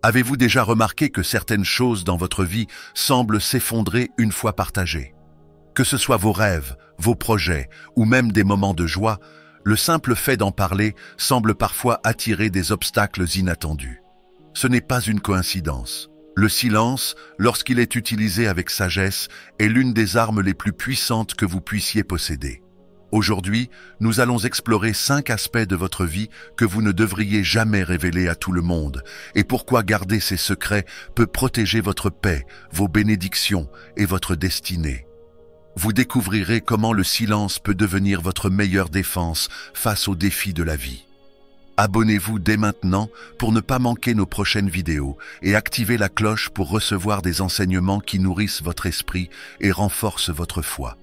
Avez-vous déjà remarqué que certaines choses dans votre vie semblent s'effondrer une fois partagées? Que ce soit vos rêves, vos projets ou même des moments de joie, le simple fait d'en parler semble parfois attirer des obstacles inattendus. Ce n'est pas une coïncidence. Le silence, lorsqu'il est utilisé avec sagesse, est l'une des armes les plus puissantes que vous puissiez posséder. Aujourd'hui, nous allons explorer 5 aspects de votre vie que vous ne devriez jamais révéler à tout le monde et pourquoi garder ces secrets peut protéger votre paix, vos bénédictions et votre destinée. Vous découvrirez comment le silence peut devenir votre meilleure défense face aux défis de la vie. Abonnez-vous dès maintenant pour ne pas manquer nos prochaines vidéos et activez la cloche pour recevoir des enseignements qui nourrissent votre esprit et renforcent votre foi.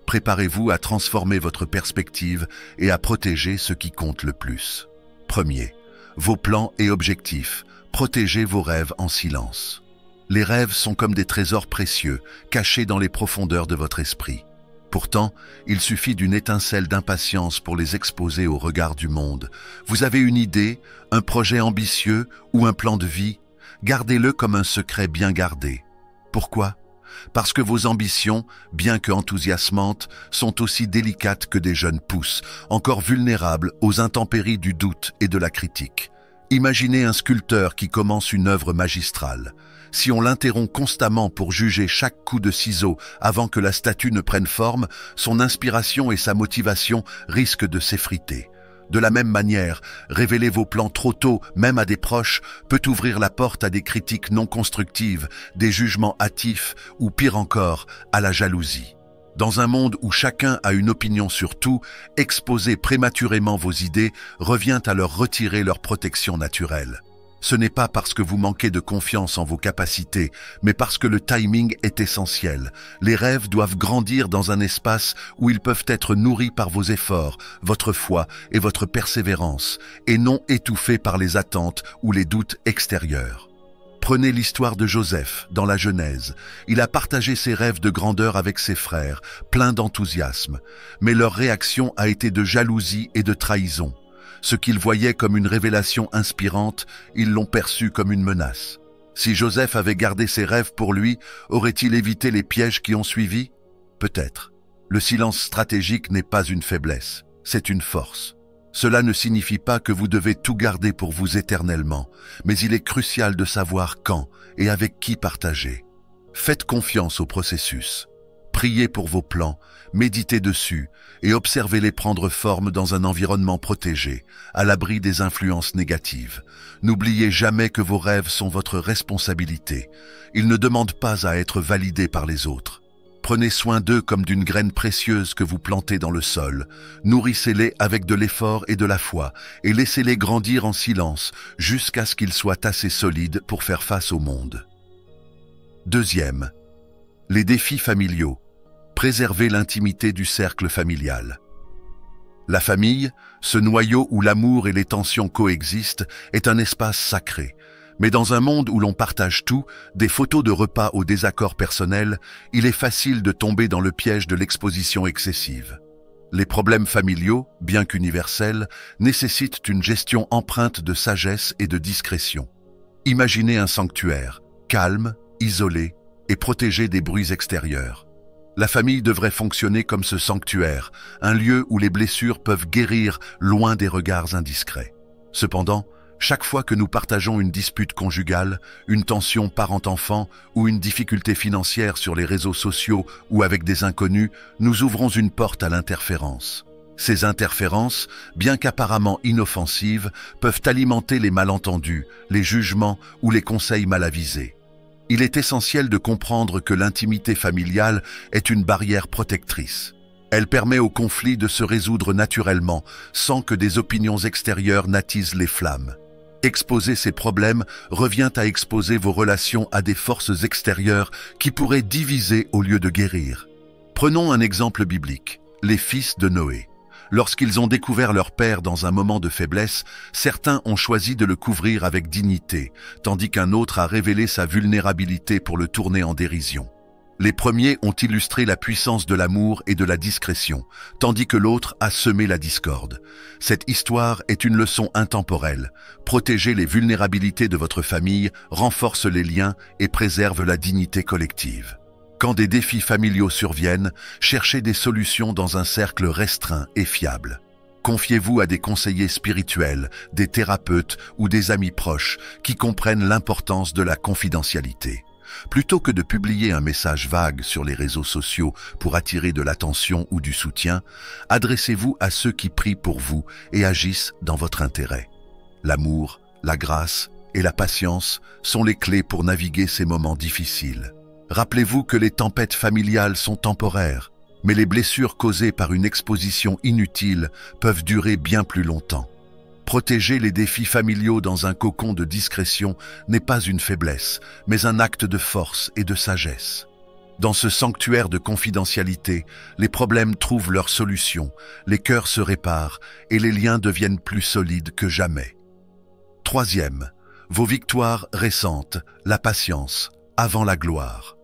Préparez-vous à transformer votre perspective et à protéger ce qui compte le plus. Premier, vos plans et objectifs. Protégez vos rêves en silence. Les rêves sont comme des trésors précieux, cachés dans les profondeurs de votre esprit. Pourtant, il suffit d'une étincelle d'impatience pour les exposer au regard du monde. Vous avez une idée, un projet ambitieux ou un plan de vie? Gardez-le comme un secret bien gardé. Pourquoi? Parce que vos ambitions, bien que enthousiasmantes, sont aussi délicates que des jeunes pousses, encore vulnérables aux intempéries du doute et de la critique. Imaginez un sculpteur qui commence une œuvre magistrale. Si on l'interrompt constamment pour juger chaque coup de ciseau avant que la statue ne prenne forme, son inspiration et sa motivation risquent de s'effriter. De la même manière, révéler vos plans trop tôt, même à des proches, peut ouvrir la porte à des critiques non constructives, des jugements hâtifs ou pire encore, à la jalousie. Dans un monde où chacun a une opinion sur tout, exposer prématurément vos idées revient à leur retirer leur protection naturelle. Ce n'est pas parce que vous manquez de confiance en vos capacités, mais parce que le timing est essentiel. Les rêves doivent grandir dans un espace où ils peuvent être nourris par vos efforts, votre foi et votre persévérance, et non étouffés par les attentes ou les doutes extérieurs. Prenez l'histoire de Joseph dans la Genèse. Il a partagé ses rêves de grandeur avec ses frères, plein d'enthousiasme, mais leur réaction a été de jalousie et de trahison. Ce qu'ils voyaient comme une révélation inspirante, ils l'ont perçu comme une menace. Si Joseph avait gardé ses rêves pour lui, aurait-il évité les pièges qui ont suivi? Peut-être. Le silence stratégique n'est pas une faiblesse, c'est une force. Cela ne signifie pas que vous devez tout garder pour vous éternellement, mais il est crucial de savoir quand et avec qui partager. Faites confiance au processus. Priez pour vos plans, méditez dessus et observez-les prendre forme dans un environnement protégé, à l'abri des influences négatives. N'oubliez jamais que vos rêves sont votre responsabilité. Ils ne demandent pas à être validés par les autres. Prenez soin d'eux comme d'une graine précieuse que vous plantez dans le sol. Nourrissez-les avec de l'effort et de la foi et laissez-les grandir en silence jusqu'à ce qu'ils soient assez solides pour faire face au monde. Deuxième, les défis familiaux. Préservez l'intimité du cercle familial. La famille, ce noyau où l'amour et les tensions coexistent, est un espace sacré. Mais dans un monde où l'on partage tout, des photos de repas aux désaccords personnels, il est facile de tomber dans le piège de l'exposition excessive. Les problèmes familiaux, bien qu'universels, nécessitent une gestion empreinte de sagesse et de discrétion. Imaginez un sanctuaire, calme, isolé et protégé des bruits extérieurs. La famille devrait fonctionner comme ce sanctuaire, un lieu où les blessures peuvent guérir loin des regards indiscrets. Cependant, chaque fois que nous partageons une dispute conjugale, une tension parent-enfant ou une difficulté financière sur les réseaux sociaux ou avec des inconnus, nous ouvrons une porte à l'interférence. Ces interférences, bien qu'apparemment inoffensives, peuvent alimenter les malentendus, les jugements ou les conseils mal avisés. Il est essentiel de comprendre que l'intimité familiale est une barrière protectrice. Elle permet aux conflits de se résoudre naturellement, sans que des opinions extérieures n'attisent les flammes. Exposer ces problèmes revient à exposer vos relations à des forces extérieures qui pourraient diviser au lieu de guérir. Prenons un exemple biblique, les fils de Noé. Lorsqu'ils ont découvert leur père dans un moment de faiblesse, certains ont choisi de le couvrir avec dignité, tandis qu'un autre a révélé sa vulnérabilité pour le tourner en dérision. Les premiers ont illustré la puissance de l'amour et de la discrétion, tandis que l'autre a semé la discorde. Cette histoire est une leçon intemporelle. Protéger les vulnérabilités de votre famille renforce les liens et préserve la dignité collective. Quand des défis familiaux surviennent, cherchez des solutions dans un cercle restreint et fiable. Confiez-vous à des conseillers spirituels, des thérapeutes ou des amis proches qui comprennent l'importance de la confidentialité. Plutôt que de publier un message vague sur les réseaux sociaux pour attirer de l'attention ou du soutien, adressez-vous à ceux qui prient pour vous et agissent dans votre intérêt. L'amour, la grâce et la patience sont les clés pour naviguer ces moments difficiles. Rappelez-vous que les tempêtes familiales sont temporaires, mais les blessures causées par une exposition inutile peuvent durer bien plus longtemps. Protéger les défis familiaux dans un cocon de discrétion n'est pas une faiblesse, mais un acte de force et de sagesse. Dans ce sanctuaire de confidentialité, les problèmes trouvent leur solution, les cœurs se réparent et les liens deviennent plus solides que jamais. Troisième, vos victoires récentes, la patience, avant la gloire.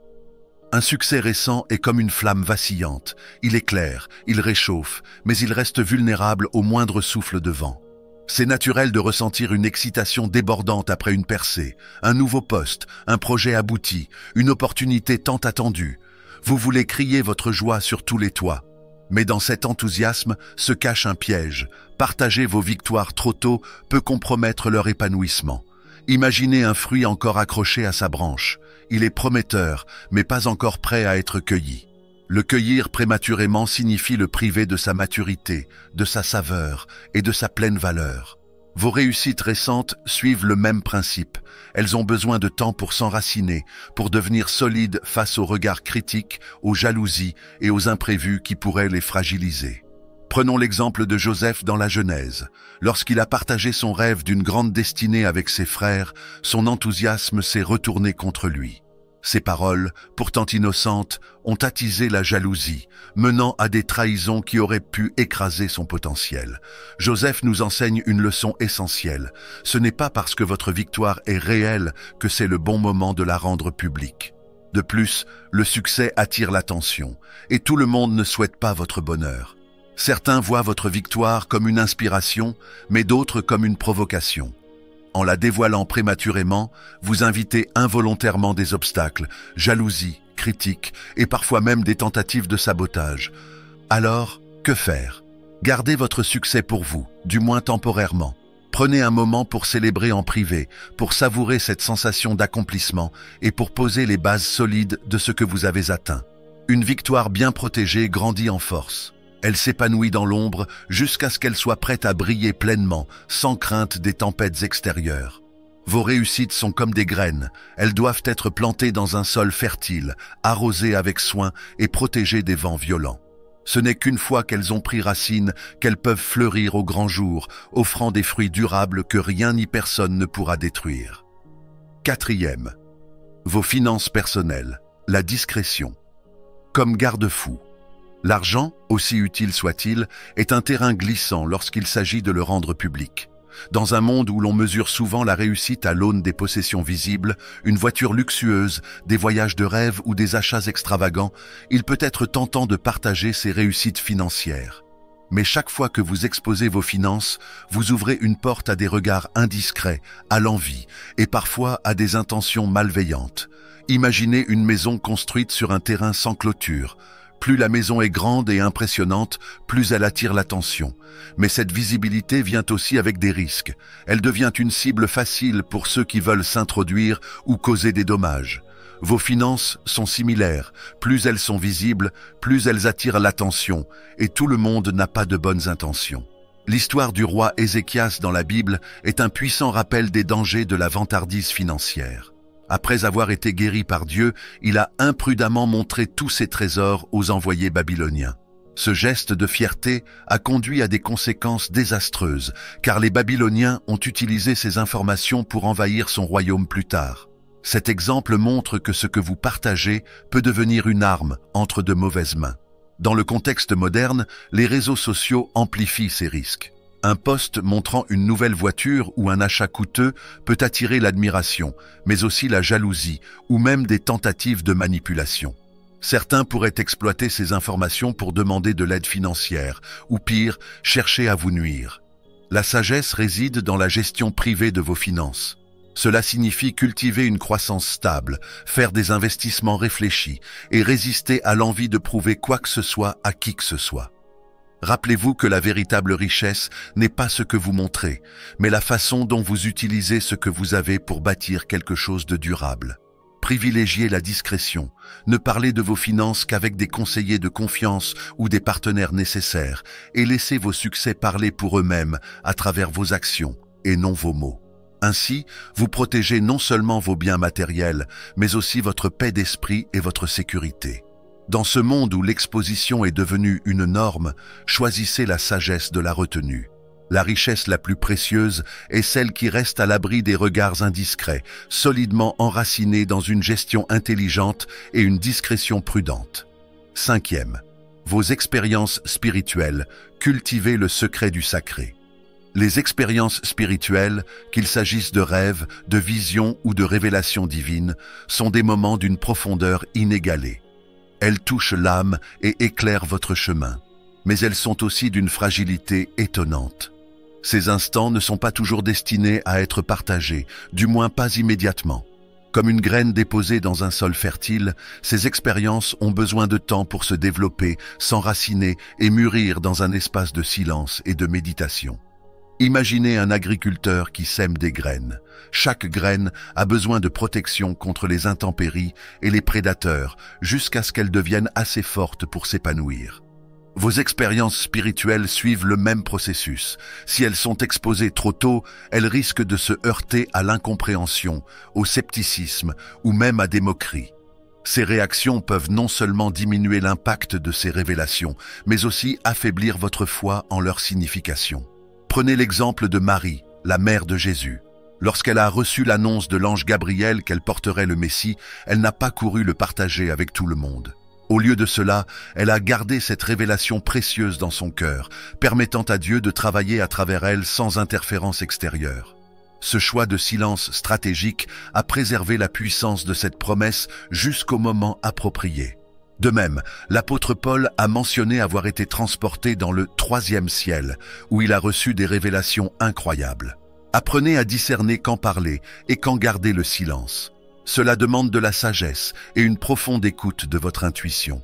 Un succès récent est comme une flamme vacillante. Il éclaire, il réchauffe, mais il reste vulnérable au moindre souffle de vent. C'est naturel de ressentir une excitation débordante après une percée, un nouveau poste, un projet abouti, une opportunité tant attendue. Vous voulez crier votre joie sur tous les toits. Mais dans cet enthousiasme se cache un piège. Partager vos victoires trop tôt peut compromettre leur épanouissement. Imaginez un fruit encore accroché à sa branche. Il est prometteur, mais pas encore prêt à être cueilli. Le cueillir prématurément signifie le priver de sa maturité, de sa saveur et de sa pleine valeur. Vos réussites récentes suivent le même principe. Elles ont besoin de temps pour s'enraciner, pour devenir solides face aux regards critiques, aux jalousies et aux imprévus qui pourraient les fragiliser. Prenons l'exemple de Joseph dans la Genèse. Lorsqu'il a partagé son rêve d'une grande destinée avec ses frères, son enthousiasme s'est retourné contre lui. Ses paroles, pourtant innocentes, ont attisé la jalousie, menant à des trahisons qui auraient pu écraser son potentiel. Joseph nous enseigne une leçon essentielle. Ce n'est pas parce que votre victoire est réelle que c'est le bon moment de la rendre publique. De plus, le succès attire l'attention, et tout le monde ne souhaite pas votre bonheur. Certains voient votre victoire comme une inspiration, mais d'autres comme une provocation. En la dévoilant prématurément, vous invitez involontairement des obstacles, jalousie, critiques et parfois même des tentatives de sabotage. Alors, que faire? Gardez votre succès pour vous, du moins temporairement. Prenez un moment pour célébrer en privé, pour savourer cette sensation d'accomplissement et pour poser les bases solides de ce que vous avez atteint. Une victoire bien protégée grandit en force. Elle s'épanouit dans l'ombre jusqu'à ce qu'elle soit prête à briller pleinement, sans crainte des tempêtes extérieures. Vos réussites sont comme des graines. Elles doivent être plantées dans un sol fertile, arrosées avec soin et protégées des vents violents. Ce n'est qu'une fois qu'elles ont pris racine qu'elles peuvent fleurir au grand jour, offrant des fruits durables que rien ni personne ne pourra détruire. Quatrième, vos finances personnelles, la discrétion. Comme garde-fou. L'argent, aussi utile soit-il, est un terrain glissant lorsqu'il s'agit de le rendre public. Dans un monde où l'on mesure souvent la réussite à l'aune des possessions visibles, une voiture luxueuse, des voyages de rêve ou des achats extravagants, il peut être tentant de partager ses réussites financières. Mais chaque fois que vous exposez vos finances, vous ouvrez une porte à des regards indiscrets, à l'envie et parfois à des intentions malveillantes. Imaginez une maison construite sur un terrain sans clôture. Plus la maison est grande et impressionnante, plus elle attire l'attention. Mais cette visibilité vient aussi avec des risques. Elle devient une cible facile pour ceux qui veulent s'introduire ou causer des dommages. Vos finances sont similaires. Plus elles sont visibles, plus elles attirent l'attention. Et tout le monde n'a pas de bonnes intentions. L'histoire du roi Ézéchias dans la Bible est un puissant rappel des dangers de la vantardise financière. Après avoir été guéri par Dieu, il a imprudemment montré tous ses trésors aux envoyés babyloniens. Ce geste de fierté a conduit à des conséquences désastreuses, car les Babyloniens ont utilisé ces informations pour envahir son royaume plus tard. Cet exemple montre que ce que vous partagez peut devenir une arme entre de mauvaises mains. Dans le contexte moderne, les réseaux sociaux amplifient ces risques. Un post montrant une nouvelle voiture ou un achat coûteux peut attirer l'admiration, mais aussi la jalousie ou même des tentatives de manipulation. Certains pourraient exploiter ces informations pour demander de l'aide financière, ou pire, chercher à vous nuire. La sagesse réside dans la gestion privée de vos finances. Cela signifie cultiver une croissance stable, faire des investissements réfléchis et résister à l'envie de prouver quoi que ce soit à qui que ce soit. Rappelez-vous que la véritable richesse n'est pas ce que vous montrez, mais la façon dont vous utilisez ce que vous avez pour bâtir quelque chose de durable. Privilégiez la discrétion. Ne parlez de vos finances qu'avec des conseillers de confiance ou des partenaires nécessaires et laissez vos succès parler pour eux-mêmes à travers vos actions et non vos mots. Ainsi, vous protégez non seulement vos biens matériels, mais aussi votre paix d'esprit et votre sécurité. Dans ce monde où l'exposition est devenue une norme, choisissez la sagesse de la retenue. La richesse la plus précieuse est celle qui reste à l'abri des regards indiscrets, solidement enracinée dans une gestion intelligente et une discrétion prudente. 5e. Vos expériences spirituelles, cultivez le secret du sacré. Les expériences spirituelles, qu'il s'agisse de rêves, de visions ou de révélations divines, sont des moments d'une profondeur inégalée. Elles touchent l'âme et éclairent votre chemin, mais elles sont aussi d'une fragilité étonnante. Ces instants ne sont pas toujours destinés à être partagés, du moins pas immédiatement. Comme une graine déposée dans un sol fertile, ces expériences ont besoin de temps pour se développer, s'enraciner et mûrir dans un espace de silence et de méditation. Imaginez un agriculteur qui sème des graines. Chaque graine a besoin de protection contre les intempéries et les prédateurs jusqu'à ce qu'elle devienne assez forte pour s'épanouir. Vos expériences spirituelles suivent le même processus. Si elles sont exposées trop tôt, elles risquent de se heurter à l'incompréhension, au scepticisme ou même à des moqueries. Ces réactions peuvent non seulement diminuer l'impact de ces révélations, mais aussi affaiblir votre foi en leur signification. Prenez l'exemple de Marie, la mère de Jésus. Lorsqu'elle a reçu l'annonce de l'ange Gabriel qu'elle porterait le Messie, elle n'a pas couru le partager avec tout le monde. Au lieu de cela, elle a gardé cette révélation précieuse dans son cœur, permettant à Dieu de travailler à travers elle sans interférence extérieure. Ce choix de silence stratégique a préservé la puissance de cette promesse jusqu'au moment approprié. De même, l'apôtre Paul a mentionné avoir été transporté dans le 3e ciel, où il a reçu des révélations incroyables. Apprenez à discerner quand parler et quand garder le silence. Cela demande de la sagesse et une profonde écoute de votre intuition.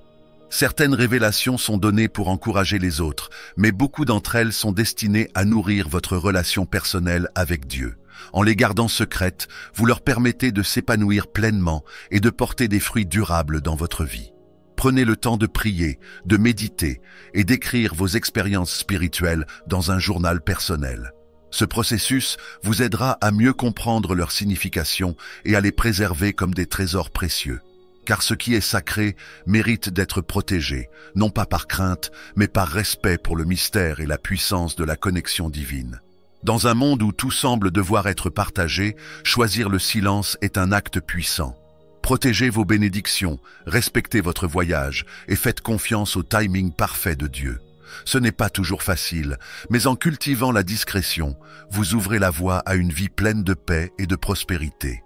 Certaines révélations sont données pour encourager les autres, mais beaucoup d'entre elles sont destinées à nourrir votre relation personnelle avec Dieu. En les gardant secrètes, vous leur permettez de s'épanouir pleinement et de porter des fruits durables dans votre vie. Prenez le temps de prier, de méditer et d'écrire vos expériences spirituelles dans un journal personnel. Ce processus vous aidera à mieux comprendre leur signification et à les préserver comme des trésors précieux. Car ce qui est sacré mérite d'être protégé, non pas par crainte, mais par respect pour le mystère et la puissance de la connexion divine. Dans un monde où tout semble devoir être partagé, choisir le silence est un acte puissant. Protégez vos bénédictions, respectez votre voyage et faites confiance au timing parfait de Dieu. Ce n'est pas toujours facile, mais en cultivant la discrétion, vous ouvrez la voie à une vie pleine de paix et de prospérité.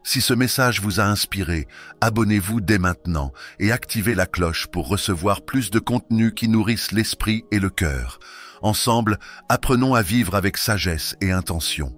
Si ce message vous a inspiré, abonnez-vous dès maintenant et activez la cloche pour recevoir plus de contenus qui nourrissent l'esprit et le cœur. Ensemble, apprenons à vivre avec sagesse et intention.